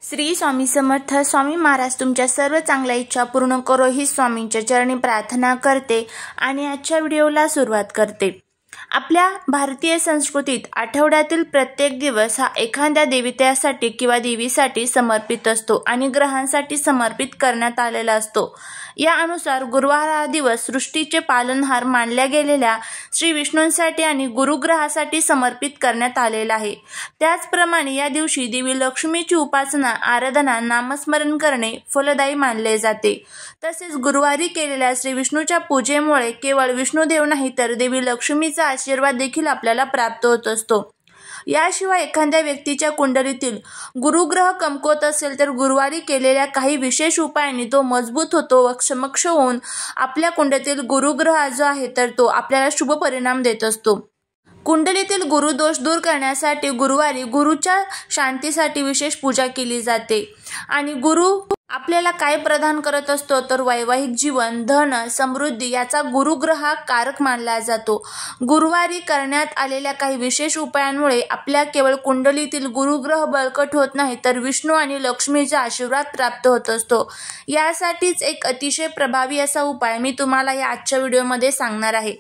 श्री स्वामी समर्थ. स्वामी महाराज तुमच्या सर्व चांगल्या इच्छा पूर्ण करो ही स्वामींच्या चरणी प्रार्थना करते आणि आजच्या व्हिडिओला सुरुवात करते. आपल्या भारतीय संस्कृतीत आठवड्यातील प्रत्येक दिवस हा एखाद्या देवतेसाठी किंवा देवीसाठी समर्पित असतो आणि ग्रहांसाठी समर्पित करण्यात आलेला असतो. या अनुसार गुरुवार हा दिवस सृष्टीचे पालनहार मानल्या गेलेल्या श्री विष्णूंसाठी आणि गुरुग्रहासाठी समर्पित करण्यात आलेला आहे. त्याचप्रमाणे या दिवशी देवी लक्ष्मीची उपासना, आराधना, नामस्मरण करणे फलदायी मानले जाते. तसेच गुरुवारी केलेल्या श्री विष्णूच्या पूजेमुळे केवळ विष्णुदेव नाही तर देवी लक्ष्मीचा आशीर्वाद देखील आपल्याला प्राप्त होत असतो. याशिवाय एखाद्या व्यक्तीच्या कुंडलीतील गुरुग्रह कमकुवत असेल तर गुरुवारी केलेल्या काही विशेष उपायांनी तो मजबूत होतो व सक्षम होऊन आपल्या कुंडलीतील गुरुग्रह जो आहे तर तो आपल्याला शुभ परिणाम देत असतो. कुंडलीतील गुरुदोष दूर करण्यासाठी गुरुवारी गुरुच्या शांतीसाठी विशेष पूजा केली जाते. आणि गुरु आपल्याला काय प्रदान करत असतो तर वैवाहिक जीवन, धन, समृद्धी याचा गुरुग्रह कारक मानला जातो. गुरुवारी करण्यात आलेल्या काही विशेष उपायांमुळे आपल्या केवळ कुंडलीतील गुरुग्रह बळकट होत नाही तर विष्णू आणि लक्ष्मीचा आशीर्वाद प्राप्त होत असतो. यासाठीच एक अतिशय प्रभावी असा उपाय मी तुम्हाला या आजच्या व्हिडिओमध्ये सांगणार आहे.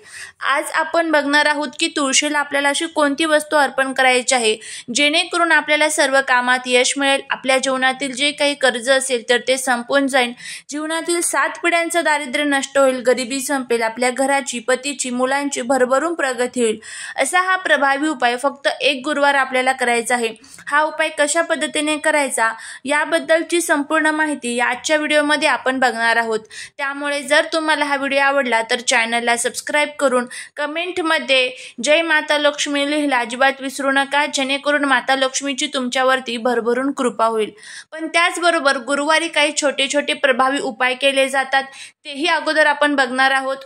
आज आपण बघणार आहोत की तुळशीला आपल्याला अशी कोणती वस्तू अर्पण करायची आहे जेणेकरून आपल्याला सर्व कामात यश मिळेल, आपल्या जीवनातील जे काही कर्ज असेल तर ते संपून जाईल, जीवनातील 7 पिढ्यांचं दारिद्र्य नष्ट होईल, गरिबी संपेल, आपल्या घराची, पतीची, मुलांची भरभरून प्रगती होईल. असा हा प्रभावी उपाय फक्त एक गुरुवार आपल्याला करायचा आहे. हा उपाय कशा पद्धतीने करायचा याबद्दलची संपूर्ण माहिती या आजच्या व्हिडिओमध्ये आपण बघणार आहोत. त्यामुळे जर तुम्हाला हा व्हिडिओ आवडला तर चॅनलला सबस्क्राईब करून कमेंटमध्ये जय माता लक्ष्मी लिहायला अजिबात विसरू नका, जेणेकरून माता लक्ष्मीची तुमच्यावरती भरभरून कृपा होईल. पण त्याचबरोबर गुरुवारी काही छोटे छोटे प्रभावी उपाय केले जातात तेही अगोदर आपण बघणार आहोत.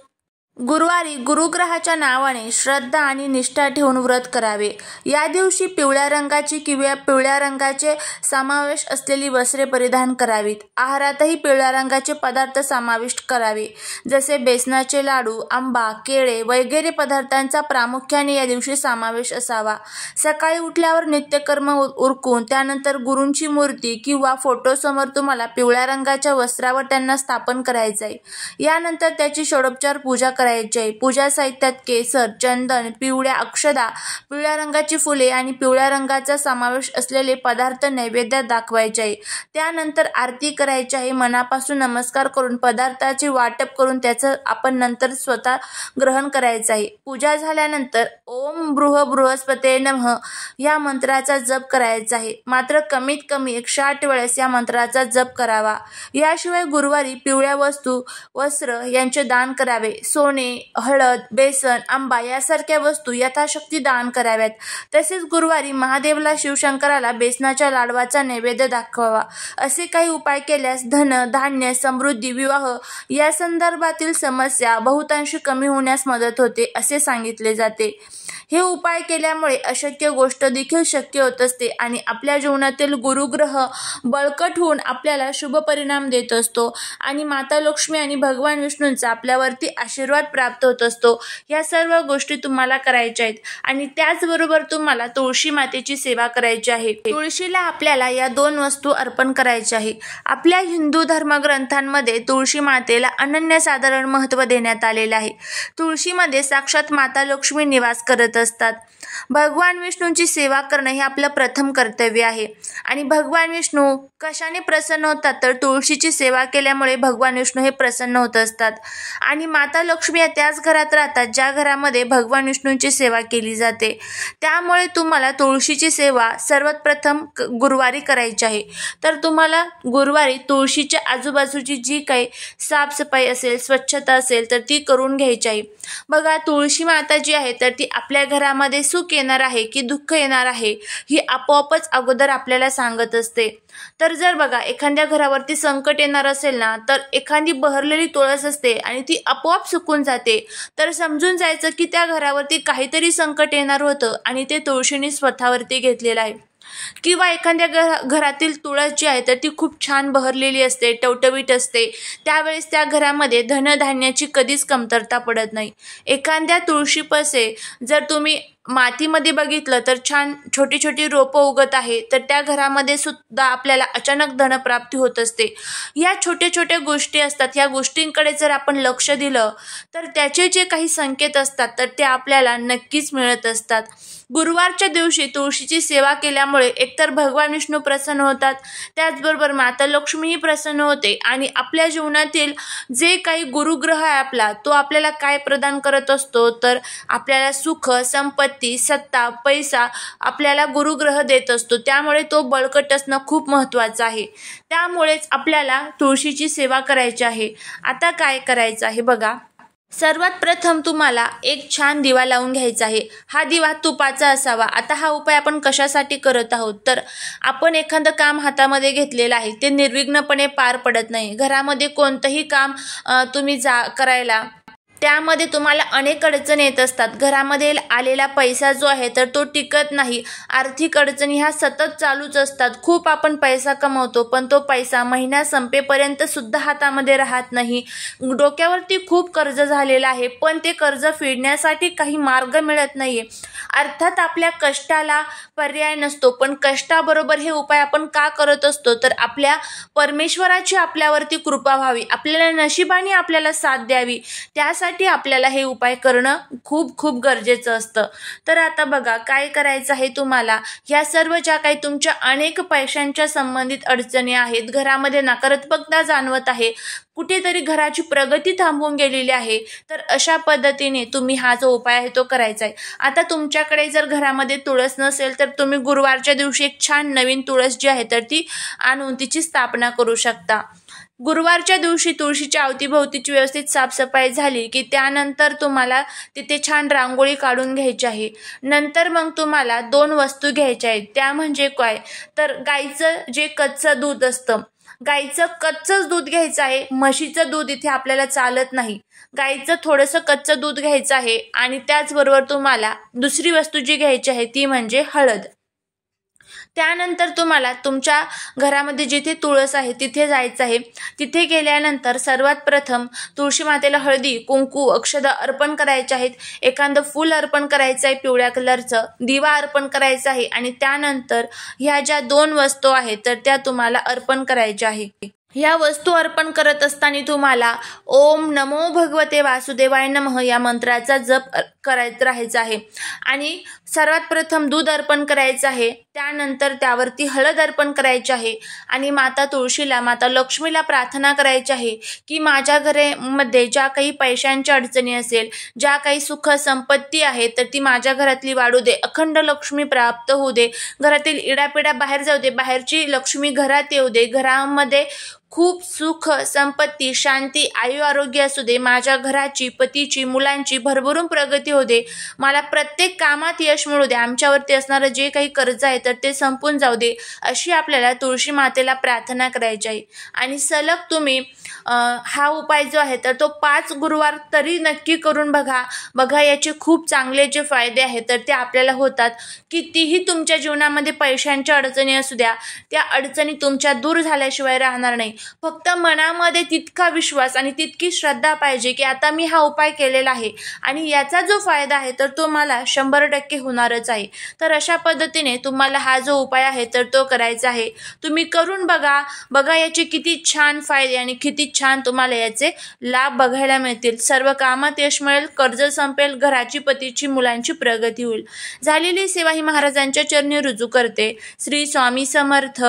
गुरुवारी गुरुग्रहाच्या नावाने श्रद्धा आणि निष्ठा ठेवून व्रत करावे. या दिवशी पिवळ्या रंगाची किंवा पिवळ्या रंगाचे समावेश असलेली वस्त्रे परिधान करावीत. आहारातही पिवळ्या रंगाचे पदार्थ समाविष्ट करावे, जसे बेसनाचे लाडू, आंबा, केळे वगैरे पदार्थांचा प्रामुख्याने या दिवशी समावेश असावा. सकाळी उठल्यावर नित्यकर्म उरकून त्यानंतर गुरूंची मूर्ती किंवा फोटोसमोर तुम्हाला पिवळ्या रंगाच्या वस्त्रावर त्यांना स्थापन करायचे आहे. यानंतर त्याची षोडोपचार पूजा करायची. पूजा साहित्यात केसर, चंदन, पिवळ्या अक्षदा, पिवळ्या रंगाची फुले आणि पिवळ्या रंगाचा समावेश असलेले पदार्थ नैवेद्यात दाखवायचे आहे. त्यानंतर आरती करायची आहे. मनापासून नमस्कार करून पदार्थाचे वाटप करून त्याचं आपण नंतर स्वतः ग्रहण करायचं आहे. पूजा झाल्यानंतर ओम बृहस्पते नमः या मंत्राचा जप करायचा आहे. मात्र कमीत कमी 108 वेळेस या मंत्राचा जप करावा. याशिवाय गुरुवारी पिवळ्या वस्तू, वस्त्र यांचे दान करावे. सोने, हळद, बेसन, आंबा यासारख्या वस्तू यथाशक्ती दान कराव्यात. तसेच गुरुवारी महादेवला, शिवशंकराला बेसनाच्या लाडवाचा नैवेद्य दाखवावा. असे काही उपाय केल्यास धन, धान्य, समृद्धी, विवाह या संदर्भातील समस्या बहुतांशी कमी होण्यास मदत होते असे सांगितले जाते. हे उपाय केल्यामुळे अशक्य गोष्ट देखील शक्य होत असते आणि आपल्या जीवनातील गुरुग्रह बळकट होऊन आपल्याला शुभ परिणाम देत असतो आणि माता लक्ष्मी आणि भगवान विष्णूंचा आपल्यावरती आशीर्वाद प्राप्त होत असतो. या सर्व गोष्टी तुम्हाला करायच्या आहेत आणि त्याचबरोबर तुम्हाला तुळशी मातेची सेवा करायची आहे. तुळशीला आपल्याला या 2 वस्तू अर्पण करायच्या आहे. आपल्या हिंदू धर्मग्रंथांमध्ये तुळशी मातेला अनन्यसाधारण महत्त्व देण्यात आलेले आहे. तुळशीमध्ये साक्षात माता लक्ष्मी निवास करत असतात. भगवान विष्णूंची सेवा करणे हे आपलं प्रथम कर्तव्य आहे आणि भगवान विष्णू कशाने प्रसन्न होतात तर तुळशीची सेवा केल्यामुळे भगवान विष्णू हे प्रसन्न होत असतात. आणि माता लक्ष्मी या त्याच घरात राहतात ज्या घरामध्ये भगवान विष्णूंची सेवा केली जाते. त्यामुळे तुम्हाला तुळशीची सेवा सर्वात प्रथम गुरुवारी करायची आहे. तर तुम्हाला गुरुवारी तुळशीच्या आजूबाजूची जी काही साफसफाई असेल, स्वच्छता असेल तर ती करून घ्यायची आहे. बघा, तुळशी माता जी आहे तर ती आपल्या घरामध्ये सुख येणार आहे की दुःख येणार आहे ही आपोआपच अगोदर आपल्याला सांगत असते. तर जर बघा एखाद्या घरावरती संकट येणार असेल ना तर एखादी बहरलेली तुळस असते आणि ती आपोआप सुकून जाते, तर समजून जायचं की त्या घरावरती काहीतरी संकट येणार होतं आणि ते तुळशीने स्वतःवरती घेतलेलं आहे. किंवा एखाद्या घरातील तुळस जी आहे तर ती खूप छान बहरलेली असते, टवटवीत असते, त्यावेळेस त्या घरामध्ये धनधान्याची कधीच कमतरता पडत नाही. एखाद्या तुळशीपासे जर तुम्ही मातीमध्ये बघितलं तर छान छोटी छोटी रोपं उगत आहे, तर त्या घरामध्ये सुद्धा आपल्याला अचानक धनप्राप्ती होत असते. या छोट्या छोट्या गोष्टी असतात, ह्या गोष्टींकडे जर आपण लक्ष दिलं तर त्याचे जे काही संकेत असतात तर ते आपल्याला नक्कीच मिळत असतात. गुरुवारच्या दिवशी तुळशीची सेवा केल्यामुळे एकतर भगवान विष्णू प्रसन्न होतात, त्याचबरोबर माता लक्ष्मीही प्रसन्न होते आणि आपल्या जीवनातील जे काही गुरुग्रह आहे आपला, तो आपल्याला काय प्रदान करत असतो, तर आपल्याला सुख, संपत्ती, सत्ता, पैसा आपल्याला गुरुग्रह देत असतो. त्यामुळे तो बळकट असणं खूप महत्त्वाचं आहे. त्यामुळेच आपल्याला तुळशीची सेवा करायची आहे. आता काय करायचं आहे बघा. सर्वात प्रथम तुम्हाला एक छान दिवा लावून घ्यायचा आहे. हा दिवा तुपाचा असावा. आता हा उपाय आपण कशासाठी करत आहोत, तर आपण एखादं काम हातामध्ये घेतलेलं आहे, ते निर्विघ्नपणे पार पडत नाही. घरामध्ये कोणतंही काम तुम्ही करायला त्यामध्ये तुम्हाला अनेक अडचणी येत असतात. घरामध्ये आलेला पैसा जो आहे तर तो टिकत नाही. आर्थिक अडचणी ह्या सतत चालूच असतात. खूप आपण पैसा कमवतो, पण तो पैसा महिना संपेपर्यंत सुद्धा हातामध्ये राहत नाही. डोक्यावरती खूप कर्ज झालेलं आहे, पण ते कर्ज फेडण्यासाठी काही मार्ग मिळत नाहीये. अर्थात आपल्या कष्टाला पर्याय नसतो, पण कष्टाबरोबर हे उपाय आपण का करत असतो, तर आपल्या परमेश्वराची आपल्यावरती कृपा व्हावी, आपल्याला नशिबाने आपल्याला साथ द्यावी, त्यासाठी आपल्याला हे उपाय करणं खूप खूप गरजेचं असतं. तर आता बघा काय करायचं आहे तुम्हाला. ह्या सर्व ज्या काही तुमच्या अनेक पैशांच्या संबंधित अडचणी आहेत, घरामध्ये नकारात्मकता जाणवत आहे, कुठेतरी घराची प्रगती थांबून गेलेली आहे, तर अशा पद्धतीने तुम्ही हा जो उपाय आहे तो करायचा आहे. आता तुमच्याकडे जर घरामध्ये तुळस नसेल तर तुम्ही गुरुवारच्या दिवशी एक छान नवीन तुळस जी आहे तर ती आणून तिची स्थापना करू शकता. गुरुवारच्या दिवशी तुळशीच्या अवतीभोवतीची व्यवस्थित साफसफाई झाली की त्यानंतर तुम्हाला तिथे छान रांगोळी काढून घ्यायची आहे. नंतर मग तुम्हाला 2 वस्तू घ्यायच्या आहेत. त्या म्हणजे काय, तर गाईचं जे कच्चं दूध असतं, गाईचं कच्चंच दूध घ्यायचं आहे. म्हशीचं दूध इथे आपल्याला चालत नाही. गाईचं थोडंसं कच्चं दूध घ्यायचं आहे आणि त्याचबरोबर तुम्हाला दुसरी वस्तू जी घ्यायची आहे ती म्हणजे हळद. त्यानंतर तुम्हाला तुमच्या घरामध्ये जिथे तुळस आहे तिथे जायचं आहे. तिथे गेल्यानंतर सर्वात प्रथम तुळशी मातेला हळदी, कुंकू, अक्षदा अर्पण करायचे आहेत. एखादं फूल अर्पण करायचं आहे पिवळ्या कलरचं, दिवा अर्पण करायचा आहे आणि त्यानंतर ह्या ज्या 2 वस्तू आहेत तर त्या तुम्हाला अर्पण करायच्या आहे. ह्या वस्तू अर्पण करत असताना तुम्हाला ओम नमो भगवते वासुदेवाय नमः या मंत्राचा जप करत राहायचा आहे आणि सर्वात प्रथम दूध अर्पण करायचं आहे. त्यानंतर त्यावरती हळद अर्पण करायची आहे आणि माता तुळशीला, माता लक्ष्मीला प्रार्थना करायची आहे की माझ्या घरामध्ये ज्या काही पैशांच्या अडचणी असेल, ज्या काही सुख संपत्ती आहे तर ती माझ्या घरातली वाढू दे, अखंड लक्ष्मी प्राप्त होऊ दे, घरातील इडापिडा बाहेर जाऊ दे, बाहेरची लक्ष्मी घरात येऊ दे, घरामध्ये खूप सुख संपत्ती, शांती, आयु आरोग्य असू दे, माझ्या घराची, पतीची, मुलांची भरभरून प्रगती होऊ दे, मला प्रत्येक कामात यश मिळू दे, आमच्यावरती असणारं जे काही कर्ज आहे तर ते संपून जाऊ दे, अशी आपल्याला तुळशी मातेला प्रार्थना करायची आहे. आणि सलग तुम्ही हा उपाय जो आहे तर तो 5 गुरुवार तरी नक्की करून बघा याचे खूप चांगले जे फायदे आहेत तर ते आपल्याला होतात. कितीही तुमच्या जीवनामध्ये पैशांच्या अडचणी असू द्या, त्या अडचणी तुमच्या दूर झाल्याशिवाय राहणार नाही. फक्त मनामध्ये तितका विश्वास आणि तितकी श्रद्धा पाहिजे की आता मी हा उपाय केलेला आहे आणि याचा जो फायदा आहे तर तो मला 100% होणारच आहे. तर अशा पद्धतीने तुम्हाला हा जो उपाय आहे तर तो करायचा आहे. तुम्ही करून बघा याचे किती छान फायदे आणि किती छान तुम्हाला याचे लाभ बघायला मिळतील. सर्व कामात यश मिळेल, कर्ज संपेल, घराची, पतीची, मुलांची प्रगती होईल. झालेली सेवा ही महाराजांच्या चरणी रुजू करते. श्री स्वामी समर्थ.